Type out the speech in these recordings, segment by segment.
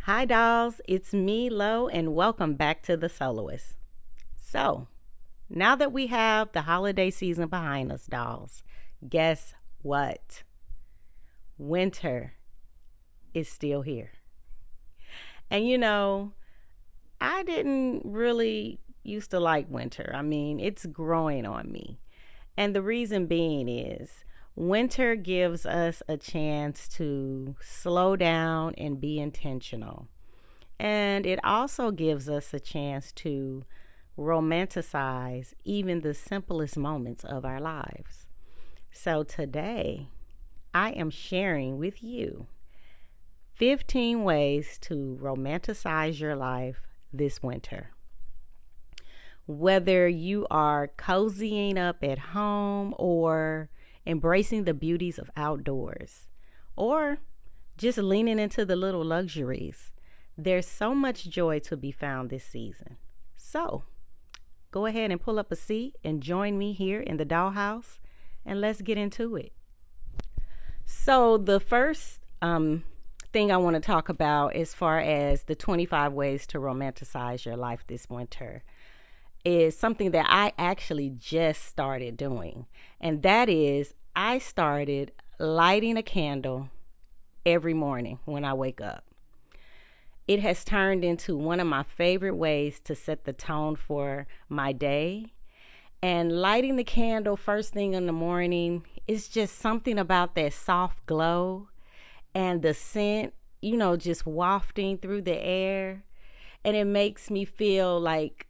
Hi, dolls. It's me, Lo, and welcome back to The Soloist. So, now that we have the holiday season behind us, dolls, guess what? Winter is still here. And I didn't really used to like winter. I mean, it's growing on me. And the reason being is winter gives us a chance to slow down and be intentional. And it also gives us a chance to romanticize even the simplest moments of our lives. So today, I am sharing with you 15 ways to romanticize your life this winter. Whether you are cozying up at home or embracing the beauties of outdoors, or just leaning into the little luxuries, there's so much joy to be found this season. So, go ahead and pull up a seat and join me here in the dollhouse, and let's get into it. So, the first thing I want to talk about as far as the 25 ways to romanticize your life this winter is something that I actually just started doing. And that is, I started lighting a candle every morning when I wake up. It has turned into one of my favorite ways to set the tone for my day. And lighting the candle first thing in the morning is just something about that soft glow and the scent, just wafting through the air. And it makes me feel like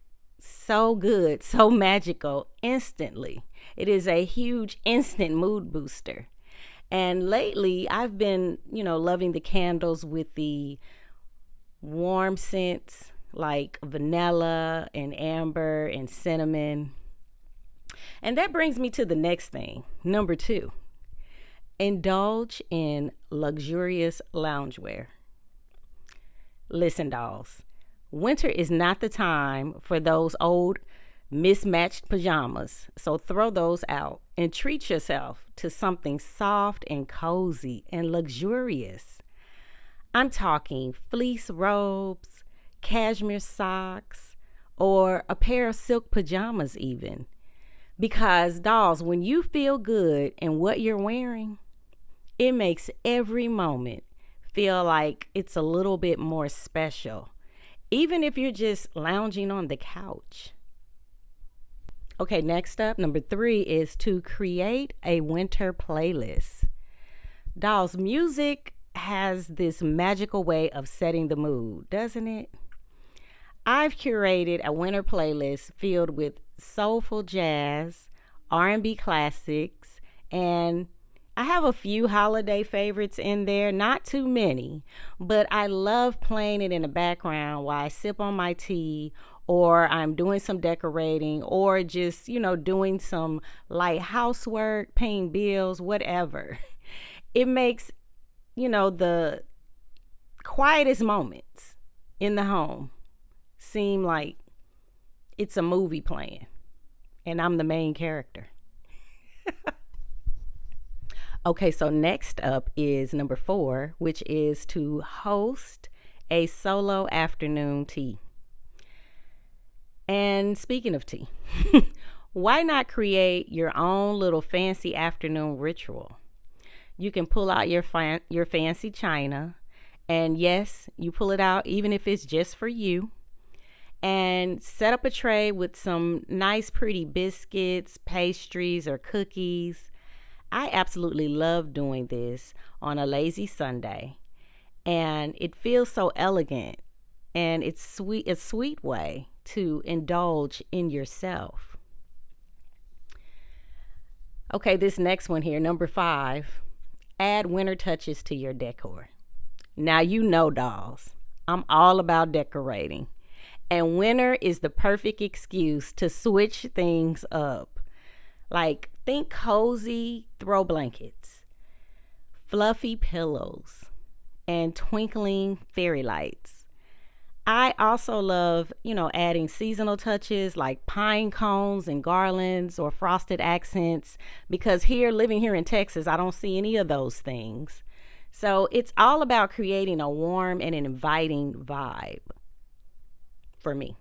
so good, so magical instantly. It is a huge instant mood booster. And lately, I've been, loving the candles with the warm scents like vanilla and amber and cinnamon. And that brings me to the next thing. Number 2, indulge in luxurious loungewear. Listen, dolls, winter is not the time for those old mismatched pajamas. So throw those out and treat yourself to something soft and cozy and luxurious. I'm talking fleece robes, cashmere socks, or a pair of silk pajamas even. Because dolls, when you feel good in what you're wearing, it makes every moment feel like it's a little bit more special, even if you're just lounging on the couch. Okay, next up, number 3 is to create a winter playlist. Dolls, music has this magical way of setting the mood, doesn't it? I've curated a winter playlist filled with soulful jazz, R&B classics, and I have a few holiday favorites in there, not too many, but I love playing it in the background while I sip on my tea or I'm doing some decorating or just, doing some light housework, paying bills, whatever. It makes, the quietest moments in the home seem like it's a movie playing and I'm the main character. Okay, so next up is number 4, which is to host a solo afternoon tea. And speaking of tea, why not create your own little fancy afternoon ritual? You can pull out your fancy china, and yes, you pull it out even if it's just for you, and set up a tray with some nice pretty biscuits, pastries, or cookies. I absolutely love doing this on a lazy Sunday, and it feels so elegant, and it's sweet, a sweet way to indulge in yourself. Okay, this next one here, number 5, add winter touches to your decor. Now, dolls, I'm all about decorating, and winter is the perfect excuse to switch things up. Like, think cozy throw blankets, fluffy pillows, and twinkling fairy lights. I also love, adding seasonal touches like pine cones and garlands or frosted accents because living here in Texas, I don't see any of those things. So it's all about creating a warm and an inviting vibe for me.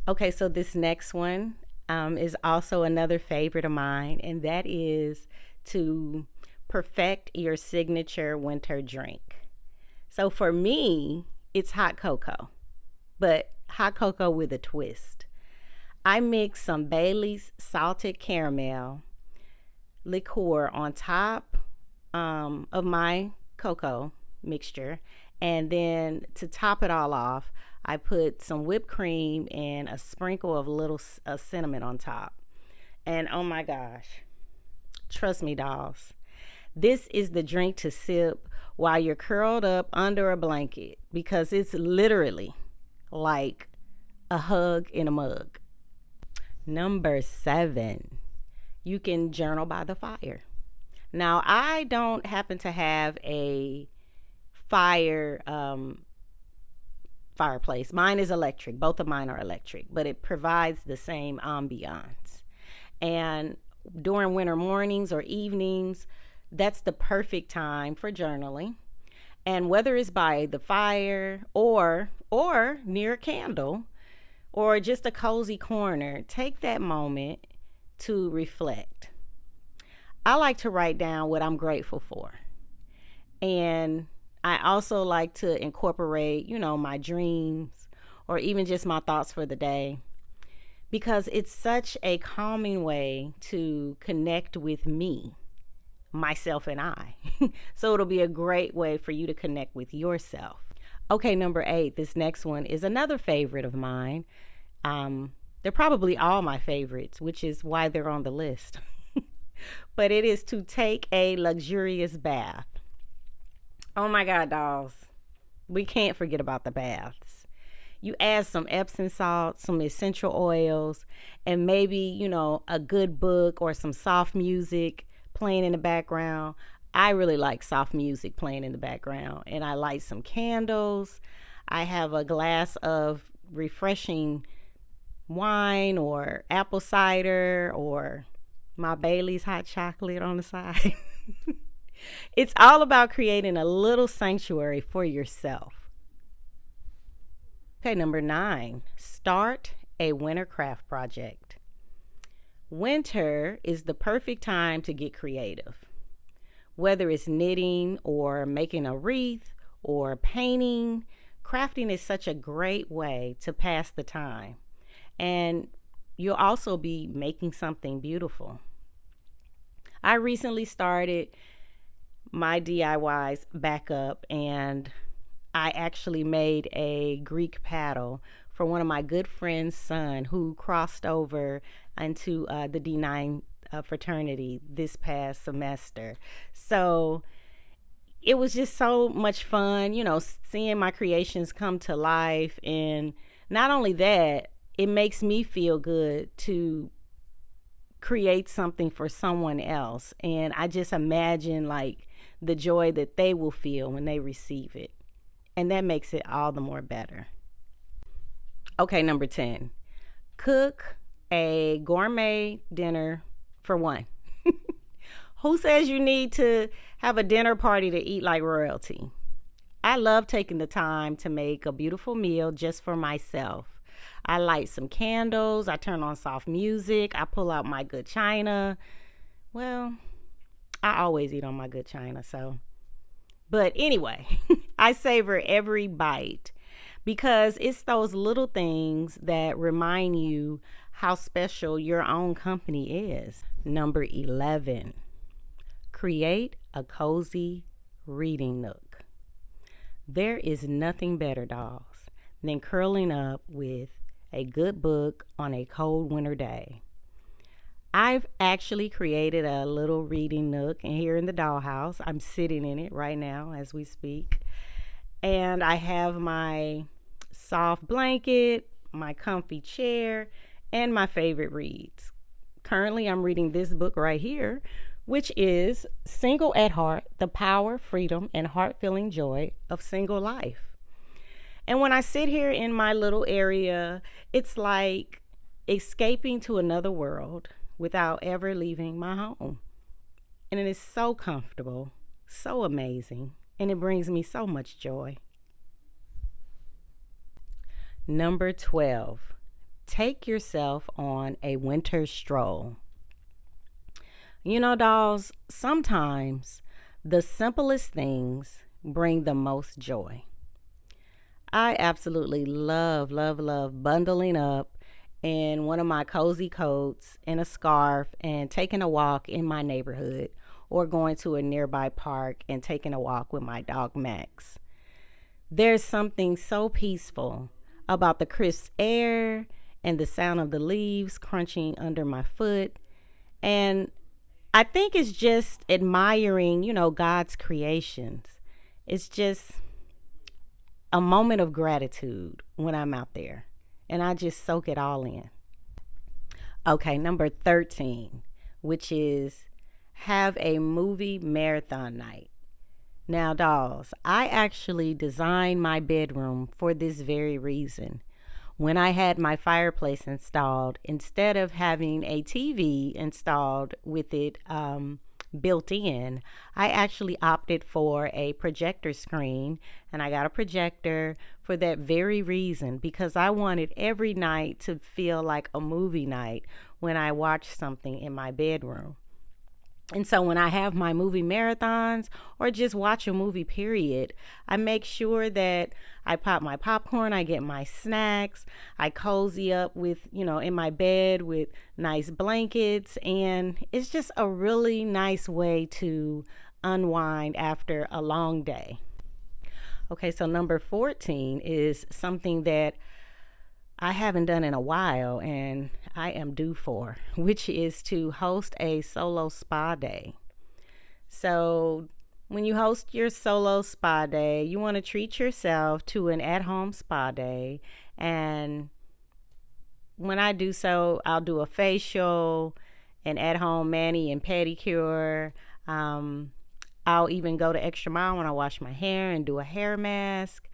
Okay, so this next one is also another favorite of mine, and that is to perfect your signature winter drink. So for me, it's hot cocoa, but hot cocoa with a twist. I mix some Bailey's salted caramel liqueur on top of my cocoa mixture. And then to top it all off, I put some whipped cream and a sprinkle of little cinnamon on top. And oh my gosh, trust me, dolls, this is the drink to sip while you're curled up under a blanket because it's literally like a hug in a mug. Number 7, you can journal by the fire. Now, I don't happen to have a fire fireplace. Mine is electric. Both of mine are electric, but it provides the same ambiance. And during winter mornings or evenings, that's the perfect time for journaling. And whether it's by the fire or near a candle or just a cozy corner, take that moment to reflect. I like to write down what I'm grateful for. And I also like to incorporate, my dreams or even just my thoughts for the day because it's such a calming way to connect with me, myself, and I. So it'll be a great way for you to connect with yourself. Okay, number 8, this next one is another favorite of mine. They're probably all my favorites, which is why they're on the list. But it is to take a luxurious bath. Oh my God, dolls. We can't forget about the baths. You add some Epsom salt, some essential oils, and maybe, a good book or some soft music playing in the background. I really like soft music playing in the background. And I light some candles. I have a glass of refreshing wine or apple cider or my Bailey's hot chocolate on the side. It's all about creating a little sanctuary for yourself. Okay, number 9, start a winter craft project. Winter is the perfect time to get creative. Whether it's knitting or making a wreath or painting, crafting is such a great way to pass the time. And you'll also be making something beautiful. I recently started my DIYs back up, and I actually made a Greek paddle for one of my good friend's son who crossed over into the D9 fraternity this past semester. So it was just so much fun, seeing my creations come to life. And not only that, it makes me feel good to create something for someone else. And I just imagine like the joy that they will feel when they receive it. And that makes it all the more better. Okay, number 10, cook a gourmet dinner for one. Who says you need to have a dinner party to eat like royalty? I love taking the time to make a beautiful meal just for myself. I light some candles, I turn on soft music, I pull out my good china. Well, I always eat on my good china, so. But anyway, I savor every bite because it's those little things that remind you how special your own company is. Number 11, create a cozy reading nook. There is nothing better, dolls, than curling up with a good book on a cold winter day. I've actually created a little reading nook here in the dollhouse. I'm sitting in it right now as we speak. And I have my soft blanket, my comfy chair, and my favorite reads. Currently, I'm reading this book right here, which is Single at Heart, The Power, Freedom, and Heart-Filling Joy of Single Life. And when I sit here in my little area, it's like escaping to another world without ever leaving my home. And it is so comfortable, so amazing, and it brings me so much joy. Number 12, take yourself on a winter stroll. You know, dolls, sometimes the simplest things bring the most joy. I absolutely love, love, love bundling up in one of my cozy coats and a scarf and taking a walk in my neighborhood or going to a nearby park and taking a walk with my dog Max. There's something so peaceful about the crisp air and the sound of the leaves crunching under my foot. And I think it's just admiring, God's creations. It's just a moment of gratitude when I'm out there, and I just soak it all in. Okay, number 13, which is have a movie marathon night. Now, dolls, I actually designed my bedroom for this very reason. When I had my fireplace installed, instead of having a TV installed with it built in, I actually opted for a projector screen, and I got a projector for that very reason, because I wanted every night to feel like a movie night when I watched something in my bedroom. And so when I have my movie marathons or just watch a movie, period, I make sure that I pop my popcorn, I get my snacks, I cozy up with, in my bed with nice blankets. And it's just a really nice way to unwind after a long day. Okay, so number 14 is something that I haven't done in a while and I am due for, which is to host a solo spa day. So when you host your solo spa day, you want to treat yourself to an at-home spa day. And when I do so, I'll do a facial, an at-home mani and pedicure. I'll even go the extra mile when I wash my hair and do a hair mask.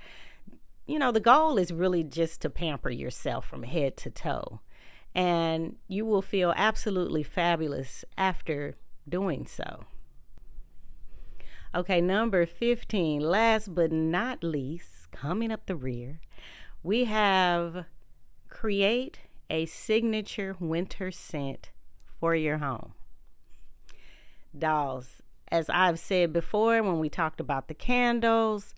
The goal is really just to pamper yourself from head to toe. And you will feel absolutely fabulous after doing so. Okay, number 15, last but not least, coming up the rear, we have create a signature winter scent for your home. Dolls, as I've said before when we talked about the candles,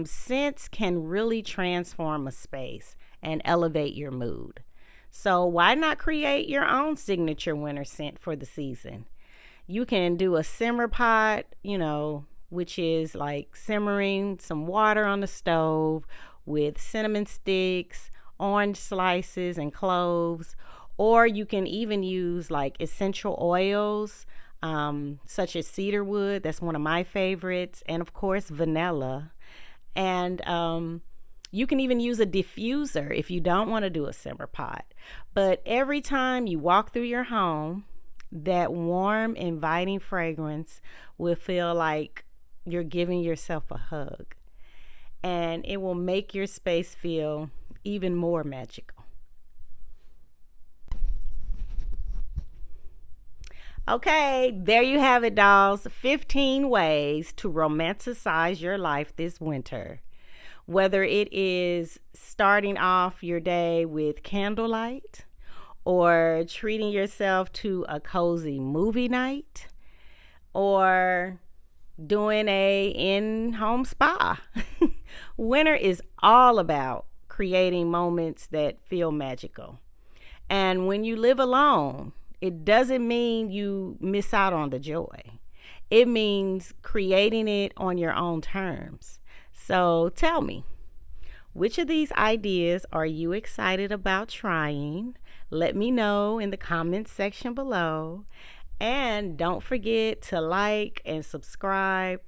scents can really transform a space and elevate your mood. So why not create your own signature winter scent for the season? You can do a simmer pot, which is like simmering some water on the stove with cinnamon sticks, orange slices, and cloves. Or you can even use like essential oils, such as cedarwood. That's one of my favorites. And of course, vanilla. And you can even use a diffuser if you don't want to do a simmer pot. But every time you walk through your home, that warm, inviting fragrance will feel like you're giving yourself a hug. And it will make your space feel even more magical. Okay, there you have it, dolls. 15 ways to romanticize your life this winter. Whether it is starting off your day with candlelight or treating yourself to a cozy movie night or doing a in-home spa. Winter is all about creating moments that feel magical. And when you live alone, it doesn't mean you miss out on the joy. It means creating it on your own terms. So tell me, which of these ideas are you excited about trying? Let me know in the comments section below. And don't forget to like and subscribe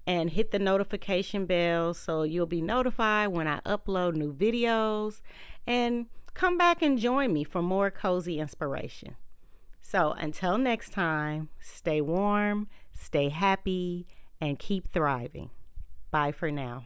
and hit the notification bell so you'll be notified when I upload new videos. And come back and join me for more cozy inspiration. So until next time, stay warm, stay happy, and keep thriving. Bye for now.